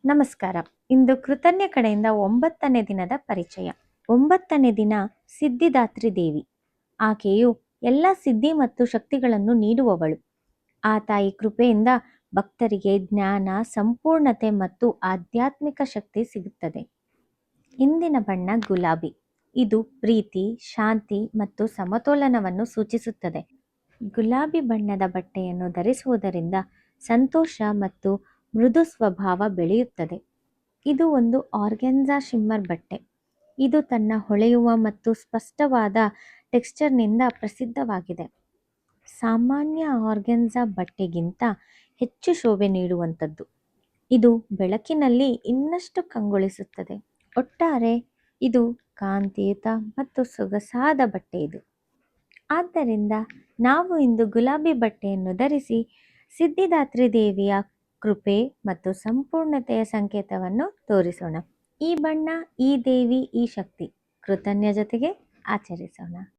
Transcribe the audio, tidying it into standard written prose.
ನಮಸ್ಕಾರ. ಇಂದು ಕೃತಜ್ಞ ಕಡೆಯಿಂದ 9ನೇ ದಿನದ ಪರಿಚಯ. 9ನೇ ದಿನ ಸಿದ್ಧಿದಾತ್ರಿ ದೇವಿ. ಆಕೆಯು ಎಲ್ಲ ಸಿದ್ಧಿ ಮತ್ತು ಶಕ್ತಿಗಳನ್ನು ನೀಡುವವಳು. ಆ ತಾಯಿ ಕೃಪೆಯಿಂದ ಭಕ್ತರಿಗೆ ಜ್ಞಾನ, ಸಂಪೂರ್ಣತೆ ಮತ್ತು ಆಧ್ಯಾತ್ಮಿಕ ಶಕ್ತಿ ಸಿಗುತ್ತದೆ. ಇಂದಿನ ಬಣ್ಣ ಗುಲಾಬಿ. ಇದು ಪ್ರೀತಿ, ಶಾಂತಿ ಮತ್ತು ಸಮತೋಲನವನ್ನು ಸೂಚಿಸುತ್ತದೆ. ಗುಲಾಬಿ ಬಣ್ಣದ ಬಟ್ಟೆಯನ್ನು ಧರಿಸುವುದರಿಂದ ಸಂತೋಷ ಮತ್ತು ಮೃದು ಸ್ವಭಾವ ಬೆಳೆಯುತ್ತದೆ. ಇದು ಒಂದು ಆರ್ಗೆನ್ಜಾ ಶಿಮ್ಮರ್ ಬಟ್ಟೆ. ಇದು ತನ್ನ ಹೊಳೆಯುವ ಮತ್ತು ಸ್ಪಷ್ಟವಾದ ಟೆಕ್ಸ್ಚರ್ನಿಂದ ಪ್ರಸಿದ್ಧವಾಗಿದೆ. ಸಾಮಾನ್ಯ ಆರ್ಗೆನ್ಜಾ ಬಟ್ಟೆಗಿಂತ ಹೆಚ್ಚು ಶೋಭೆ ನೀಡುವಂಥದ್ದು. ಇದು ಬೆಳಕಿನಲ್ಲಿ ಇನ್ನಷ್ಟು ಕಂಗೊಳಿಸುತ್ತದೆ. ಒಟ್ಟಾರೆ ಇದು ಕಾಂತಿಯುತ ಮತ್ತು ಸೊಗಸಾದ ಬಟ್ಟೆ ಇದು. ಆದ್ದರಿಂದ ನಾವು ಇಂದು ಗುಲಾಬಿ ಬಟ್ಟೆಯನ್ನು ಧರಿಸಿ ಸಿದ್ಧಿದಾತ್ರಿ ದೇವಿಯ ಕೃಪೆ ಮತ್ತು ಸಂಪೂರ್ಣತೆಯ ಸಂಕೇತವನ್ನು ತೋರಿಸೋಣ. ಈ ಬಣ್ಣ, ಈ ದೇವಿ, ಈ ಶಕ್ತಿ ಕೃತಜ್ಞ ಜೊತೆಗೆ ಆಚರಿಸೋಣ.